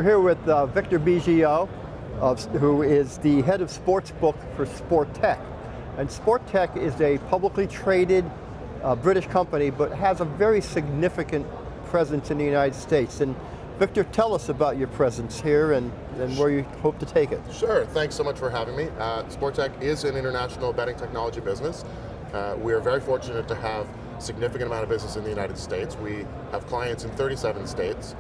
We're here with Victor Bigio, who is the head of sportsbook for Sportech. And Sportech is a publicly traded British company, but has a very significant presence in the United States. And Victor, tell us about your presence here and where you hope to take it. Sure, thanks so much for having me. Sportech is an international betting technology business. We are very fortunate to have a significant amount of business in the United States. We have clients in 37 states.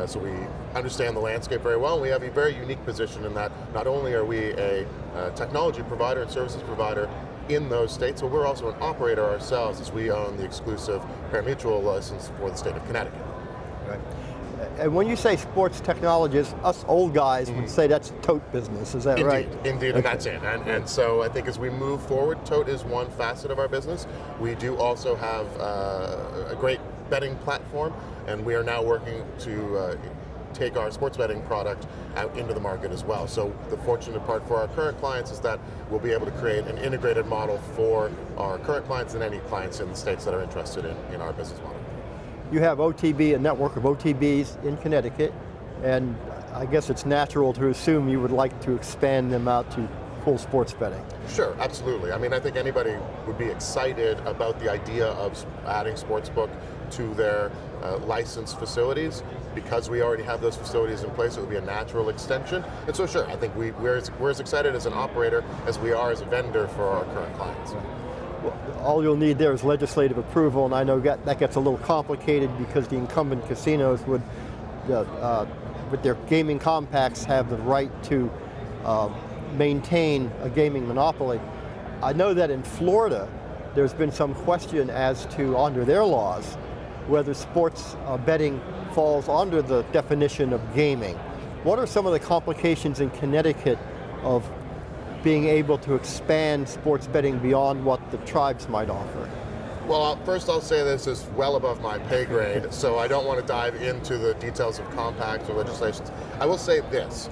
So we understand the landscape very well, and we have a very unique position in that not only are we a technology provider and services provider in those states, but we're also an operator ourselves, as we own the exclusive pari-mutuel license for the state of Connecticut. Right. And when you say sports technologists, us old guys would say that's tote business, is that Indeed, right? Indeed, and that's it. And so I think as we move forward, tote is one facet of our business. We do also have a great betting platform, and we are now working to take our sports betting product out into the market as well. So the fortunate part for our current clients is that we'll be able to create an integrated model for our current clients and any clients in the states that are interested in our business model. You have OTB, a network of OTBs in Connecticut, and I guess it's natural to assume you would like to expand them out to full sports betting. Sure, absolutely. I mean, I think anybody would be excited about the idea of adding sportsbook to their licensed facilities. Because we already have those facilities in place, it would be a natural extension. And so sure, I think we're as excited as an operator as we are as a vendor for our current clients. Well, all you'll need there is legislative approval, and I know that gets a little complicated because the incumbent casinos would, with their gaming compacts, have the right to maintain a gaming monopoly. I know that in Florida, there's been some question as to, under their laws, whether sports betting falls under the definition of gaming. What are some of the complications in Connecticut of being able to expand sports betting beyond what the tribes might offer? Well, first I'll say this is well above my pay grade, so I don't want to dive into the details of compacts or legislations. I will say this.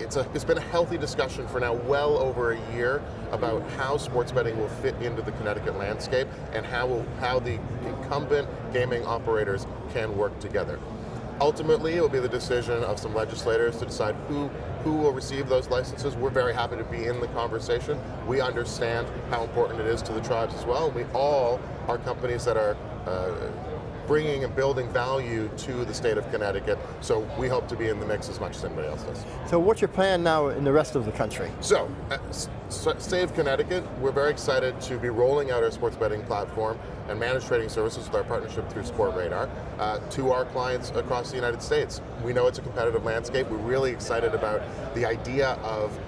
It's been a healthy discussion for now well over a year about how sports betting will fit into the Connecticut landscape and how the incumbent gaming operators can work together. Ultimately, it will be the decision of some legislators to decide who will receive those licenses. We're very happy to be in the conversation. We understand how important it is to the tribes as well. We all are companies that are bringing and building value to the state of Connecticut, so we hope to be in the mix as much as anybody else does. So what's your plan now in the rest of the country? So, state of Connecticut, we're very excited to be rolling out our sports betting platform and managed trading services with our partnership through SportRadar to our clients across the United States. We know it's a competitive landscape. We're really excited about the idea of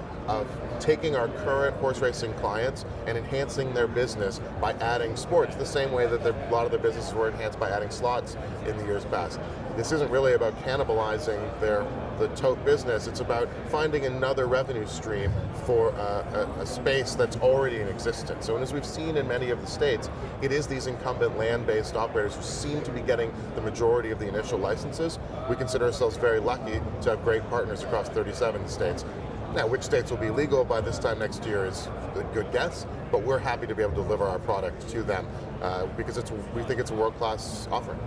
taking our current horse racing clients and enhancing their business by adding sports, the same way that a lot of their businesses were enhanced by adding slots in the years past. This isn't really about cannibalizing the tote business, it's about finding another revenue stream for a space that's already in existence. So as we've seen in many of the states, it is these incumbent land-based operators who seem to be getting the majority of the initial licenses. We consider ourselves very lucky to have great partners across 37 states. Now, which states will be legal by this time next year is a good guess, but we're happy to be able to deliver our product to them because we think it's a world-class offering.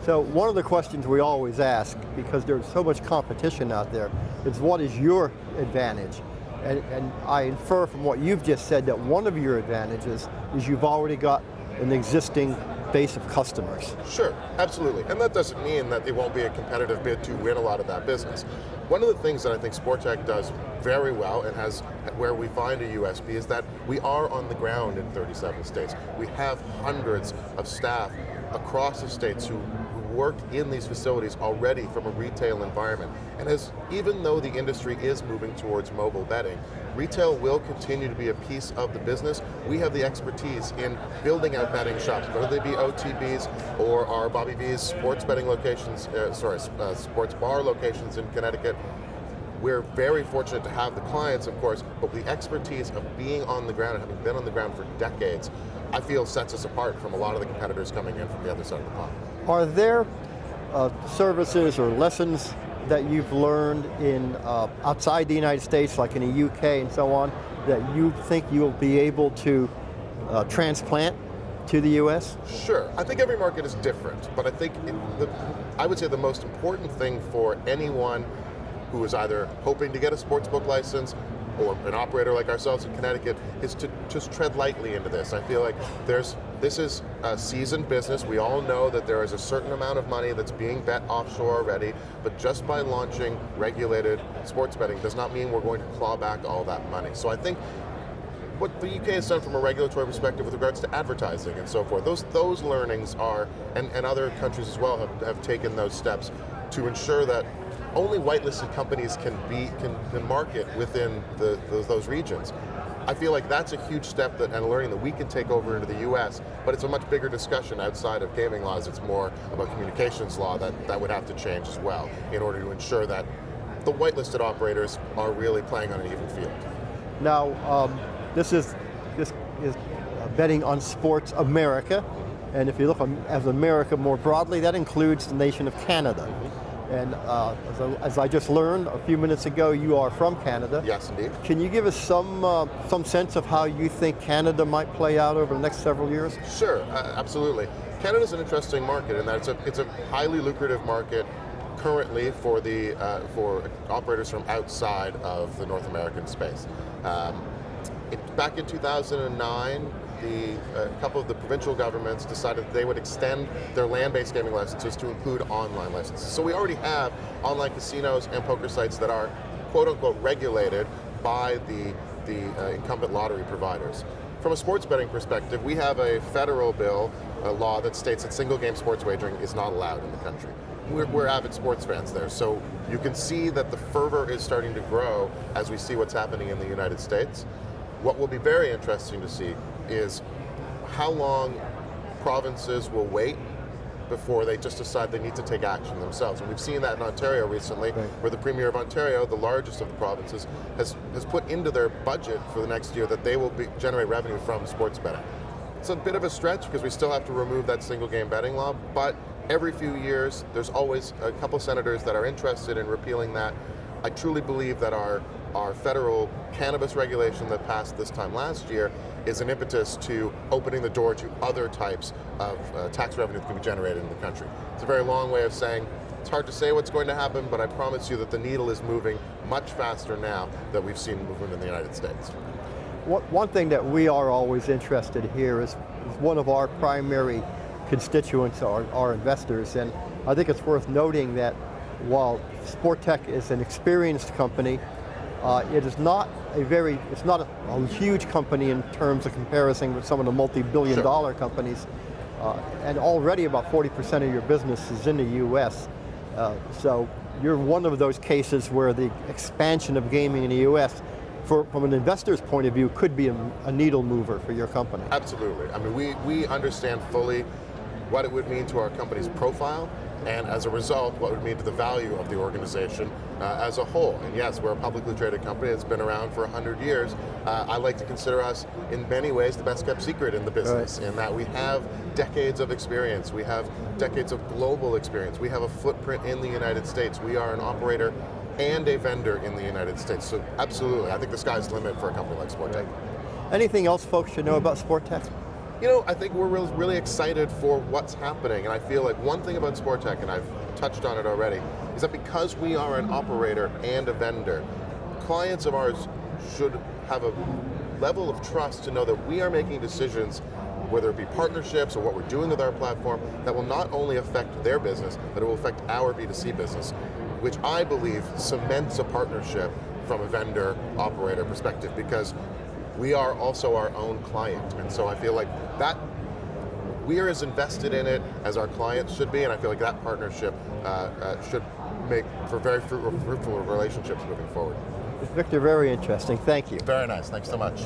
So one of the questions we always ask, because there's so much competition out there, is what is your advantage? And I infer from what you've just said that one of your advantages is you've already got an existing base of customers. Sure, absolutely. And that doesn't mean that it won't be a competitive bid to win a lot of that business. One of the things that I think Sportech does very well and where we find a USP is that we are on the ground in 37 states. We have hundreds of staff across the states who work in these facilities already from a retail environment. And even though the industry is moving towards mobile betting, retail will continue to be a piece of the business. We have the expertise in building out betting shops, whether they be OTBs or our Bobby V's sports betting locations, sports bar locations in Connecticut. We're very fortunate to have the clients, of course, but the expertise of being on the ground and having been on the ground for decades, I feel sets us apart from a lot of the competitors coming in from the other side of the pond. Are there services or lessons that you've learned in outside the United States, like in the UK and so on, that you think you'll be able to transplant to the U.S.? Sure. I think every market is different, but I think I would say the most important thing for anyone who is either hoping to get a sportsbook license or an operator like ourselves in Connecticut is to just tread lightly into this. I feel like this is a seasoned business. We all know that there is a certain amount of money that's being bet offshore already, but just by launching regulated sports betting does not mean we're going to claw back all that money. So I think what the UK has done from a regulatory perspective with regards to advertising and so forth, those learnings are, and other countries as well have taken those steps to ensure that only whitelisted companies can market within those regions. I feel like that's a huge step and a learning that we can take over into the US, but it's a much bigger discussion outside of gaming laws. It's more about communications law that would have to change as well in order to ensure that the whitelisted operators are really playing on an even field. Now, this is betting on sports America, and if you look at America more broadly, that includes the nation of Canada. And as I just learned a few minutes ago, you are from Canada. Yes, indeed. Can you give us some sense of how you think Canada might play out over the next several years? Sure, absolutely. Canada's an interesting market in that it's a highly lucrative market currently for for operators from outside of the North American space. Back in 2009, a couple of the provincial governments decided that they would extend their land-based gaming licenses to include online licenses. So we already have online casinos and poker sites that are quote-unquote regulated by the incumbent lottery providers. From a sports betting perspective, we have a federal bill, a law that states that single-game sports wagering is not allowed in the country. We're avid sports fans there, so you can see that the fervor is starting to grow as we see what's happening in the United States. What will be very interesting to see is how long provinces will wait before they just decide they need to take action themselves. And we've seen that in Ontario recently, where the Premier of Ontario, the largest of the provinces, has put into their budget for the next year that they will generate revenue from sports betting. It's a bit of a stretch because we still have to remove that single game betting law, but every few years there's always a couple senators that are interested in repealing that. I truly believe that our federal cannabis regulation that passed this time last year is an impetus to opening the door to other types of tax revenue that can be generated in the country. It's a very long way of saying it's hard to say what's going to happen, but I promise you that the needle is moving much faster now that we've seen movement in the United States. One thing that we are always interested here is one of our primary constituents are investors, and I think it's worth noting that while Sportech is an experienced company, it is not a huge company in terms of comparison with some of the multi-billion dollar companies, and already about 40% of your business is in the US. So you're one of those cases where the expansion of gaming in the US, from an investor's point of view, could be a needle mover for your company. Absolutely. I mean, we understand fully what it would mean to our company's profile, and as a result, what it would mean to the value of the organization as a whole. And yes, we're a publicly traded company that's been around for 100 years. I like to consider us, in many ways, the best kept secret in the business, in that we have decades of experience, we have decades of global experience, we have a footprint in the United States, we are an operator and a vendor in the United States. So absolutely, I think the sky's the limit for a company like Sportech. Anything else folks should know about Sportech? You know, I think we're really excited for what's happening, and I feel like one thing about Sportech, and I've touched on it already, is that because we are an operator and a vendor, clients of ours should have a level of trust to know that we are making decisions, whether it be partnerships or what we're doing with our platform, that will not only affect their business, but it will affect our B2C business, which I believe cements a partnership from a vendor-operator perspective, because we are also our own client. And so I feel like that we are as invested in it as our clients should be, and I feel like that partnership should make for very fruitful relationships moving forward. Victor, very interesting. Thank you. Very nice. Thanks so much.